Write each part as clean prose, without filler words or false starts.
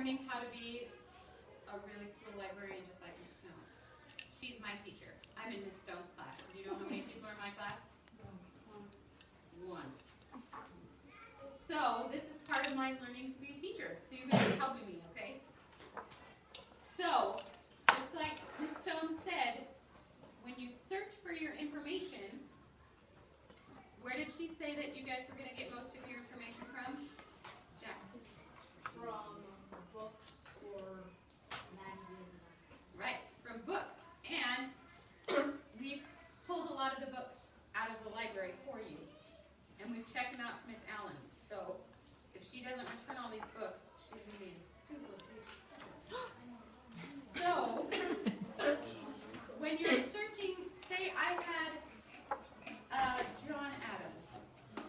learning how to be a really cool librarian just like Miss Stone. She's my teacher. I'm in Miss Stone's class. Do you know how many people are in my class? One. So this is part of my learning to be a teacher. So you guys are helping me, okay? So, just like Miss Stone said, when you search for your information, where did she say that you guys were going to get most of your information from? Jack. From books or magazines. Right, from books. And we've pulled a lot of the books out of the library for you. And we've checked them out to Miss Allen. So if she doesn't return all these books, she's going to be in super big trouble. So when you're searching, say I had John Adams.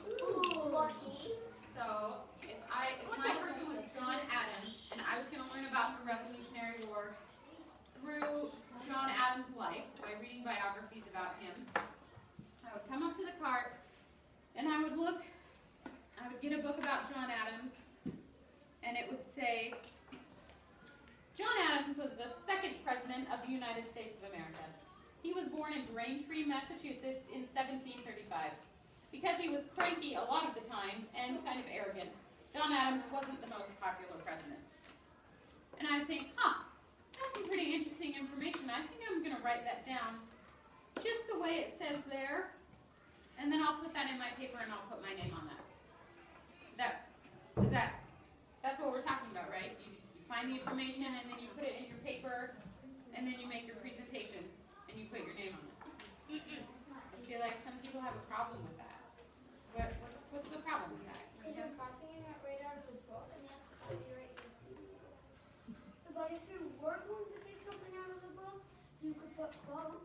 Ooh, lucky. So if my person was John Adams, and I was going to learn about the Revolutionary War through John Adams' life by reading biographies about him, I would come up to the cart and I would look. I would get a book about John Adams, and it would say, John Adams was the second president of the United States of America. He was born in Braintree, Massachusetts in 1735. Because he was cranky a lot of the time and kind of arrogant, John Adams wasn't the most popular president. And I think, that's some pretty interesting information. I think I'm going to write that down just the way it says there, and then I'll put that in my paper and I'll put my name on that. That's what we're talking about, right? You find the information and then you put it in your paper and then you make your presentation and you put your name on it. I feel like some people have a problem with that. What's the problem with that? Because you're copying it right out of the book and you have to copyright it too. But if you were going to take something out of the book, you could put quotes.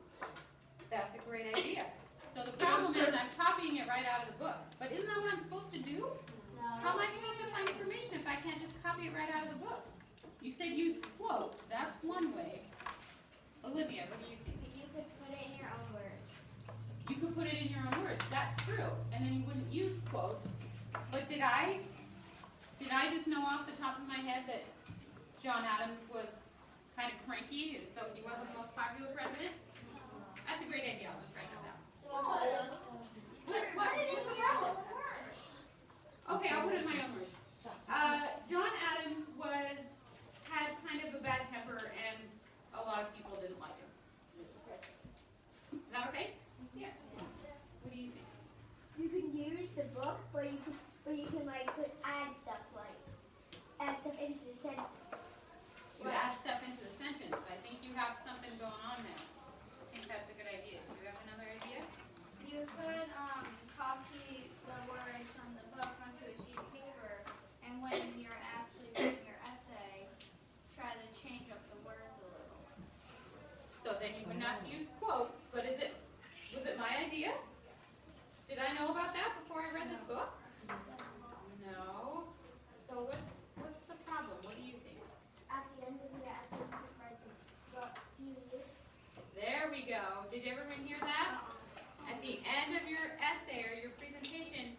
That's a great idea. So the problem is I'm copying it right out of the book. But isn't that what I'm supposed to do? No. How am I supposed to find information if I can't just copy it right out of the book? You said use quotes. That's one way. Olivia, what do you think? You could put it in your own words. You could put it in your own words. That's true. And then you wouldn't use quotes. But did I just know off the top of my head that John Adams was kind of cranky and so he wasn't the most popular president? That's a great idea. I'll just write that down. What's the problem? Okay, I'll put it in my own words. John Adams had kind of a bad temper and a lot of people didn't like him. Is that okay? Yeah. What do you think? You can use the book, but you can like add stuff into the sentence. You add stuff into the sentence. I think you have something going on there. I think that's a good idea. Do you have another idea? You could copy the words from the book onto a sheet of paper, and when you're actually writing your essay, try to change up the words a little. So then you wouldn't have to use quotes, but was it my idea? Did I know about that before I read this book? No. So what's the problem? What do you think? At the end of the essay, you could write the book series. There we go. Did everyone hear that? At the end of your essay or your presentation,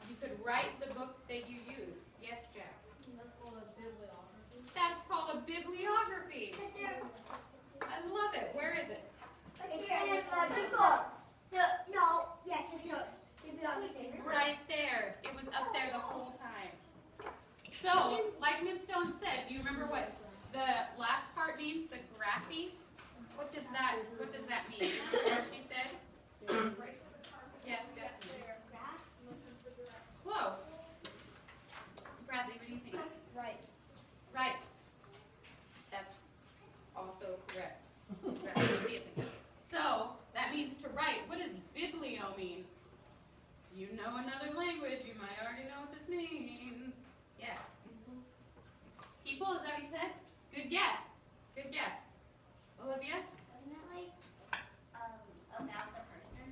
you could write the books that you used. Yes, Jack? That's called a bibliography. That's called a bibliography. I love it. Where is it? Two books. Take notes. Bibliography. Right there. It was up there the whole time. So, like Miss Stone said, do you remember what the last part means? The graphy? What does that mean? You remember what she said? Yes, Destiny. Close. Bradley, what do you think? Right. Right. That's also correct. So, that means to write. What does biblio mean? You know another language, you might already know what this means. Yes. People, is that what you said? Good guess. Good guess. Olivia? Wasn't it like about the person?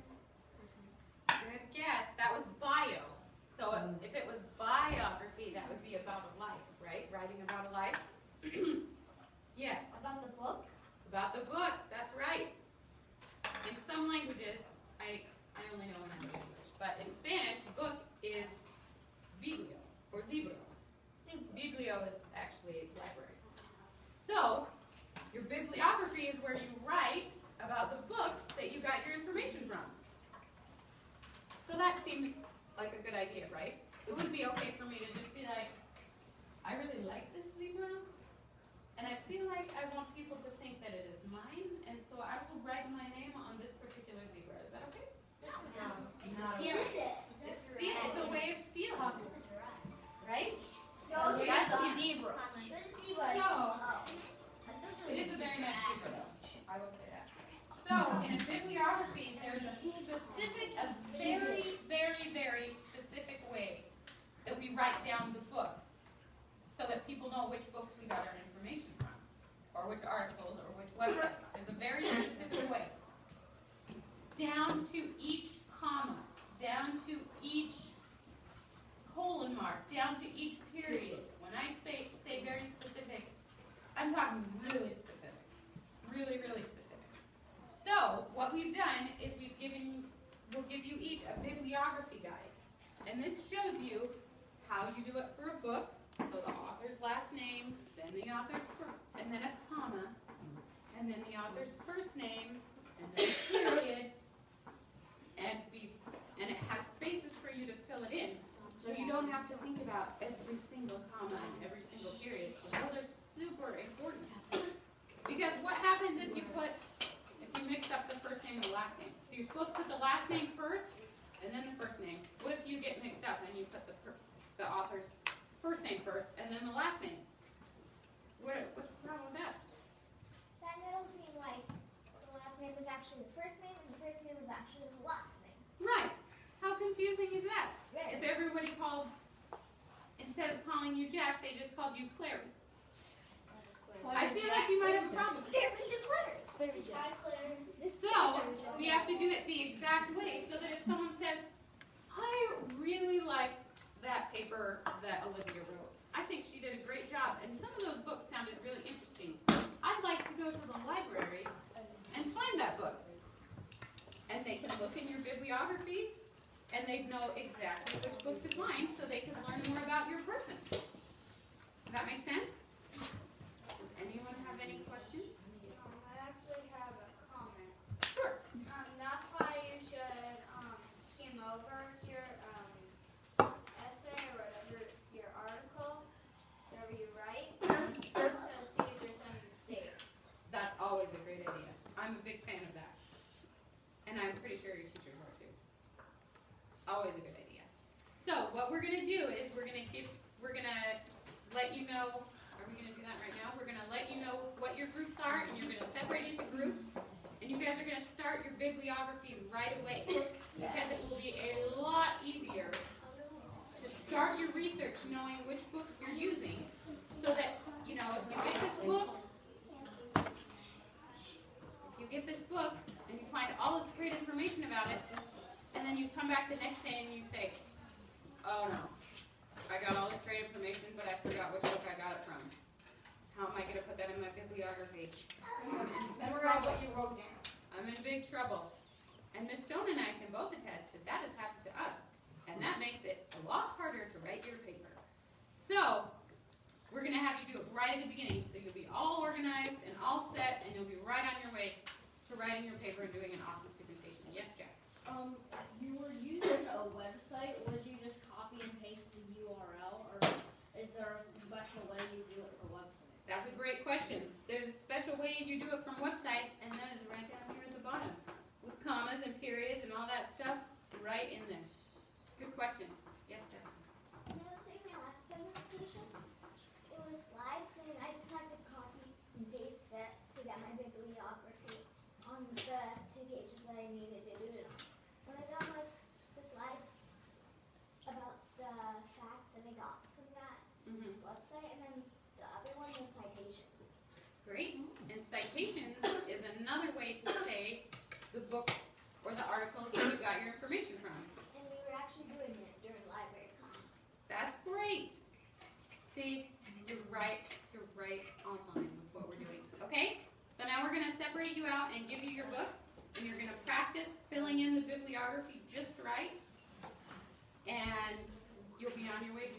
Good guess. That was bio. So if it was biography, that would be about a life, right? Writing about a life. Yes. About the book? About the book. That's right. In some languages, I only know another language, but in Spanish, book is biblio or libro. Biblio is actually library. bibliography is where you write about the books that you got your information from. So that seems like a good idea, right? It wouldn't be okay for me to just be like, I really like this zebra, and I feel like I want people to think that it is mine, and so I will write my name on this particular zebra. Is that okay? Not it. It's a way of stealing, right? No, That's it's a a zebra. So, it is a very nice zebra, though. I will say that. So, in a bibliography, there's a very, very, very specific way that we write down the books so that people know which books we got our information from, or which articles, or which websites. There's a very specific way. Down to each comma, down to each colon mark, down to each period. When I say very specific, I'm talking really specific. Really, really specific. So, what we've done is we'll give you each a bibliography guide. And this shows you how you do it for a book. So the author's last name, then the author's and then a comma, and then the author's first name, and then a period, and it has spaces for you to fill it in. So you don't have to think about every single comma and every single period. So those are super important. Because what happens if you mix up the first name and the last name? So you're supposed to put the last name first, and then the first name. What if you get mixed up and you put the author's first name first, and then the last name? What's the problem with that? Then it'll seem like the last name was actually the first name, and the first name was actually the last name. Right. How confusing is that? If everybody instead of calling you Jack, they just called you Clary. I feel like you might have a problem. Clary Jack. So, we have to do it the exact way so that if someone says, I really liked that paper that Olivia wrote. I think she did a great job, and some of those books sounded really interesting. I'd like to go to the library and find that book. And they can look in your bibliography, and they'd know exactly which book to find so they can learn more about your person. Does that make sense? Does anyone have any questions? I actually have a comment. Sure. That's why you should skim over your essay or whatever, your article, whatever you write, to see if there's any mistakes. That's always a great idea. I'm a big fan of that. And I'm pretty sure your teachers are too. Always a good idea. So what we're gonna do is we're gonna let you know, are we gonna do that right now? We're gonna let you know what your groups are, and you're gonna separate into groups, and you guys are gonna start your bibliography right away. Because it will be a lot easier to start your research knowing which books you're using, so that, if you get this book, and you find all this great information about it, and then you come back the next day and you say, oh no, I got all this great information, but I forgot which book I got it from. How am I going to put that in my bibliography? Memorize what you wrote down. I'm in big trouble. And Miss Stone and I can both attest that has happened to us. And that makes it a lot harder to write your paper. So, we're going to have you do it right at the beginning, so you'll be all organized and all set, and you'll be right on your way to writing your paper and doing an awesome presentation. Yes, Jack? You were using a website. Would you just copy and paste the URL, or is there a special way you do it for websites? That's a great question. There's a special way you do it from websites, and that is right down here at the bottom, with commas and periods and all that stuff right in there. Good question. Yes, Justin? When I was doing my last presentation, it was slides, and I just had to copy and paste it to get my bibliography on the 2 pages that I needed to do it on. One of them was the slide about the facts that I got from that website, and then the other one was citations. Great. And citations is another way to say the books or the articles that you got your information from. And we were actually doing it during library class. That's great. See, you're right online with what we're doing. Okay? So now we're going to separate you out and give you your books, and you're going to practice filling in the bibliography just right, and you'll be on your way to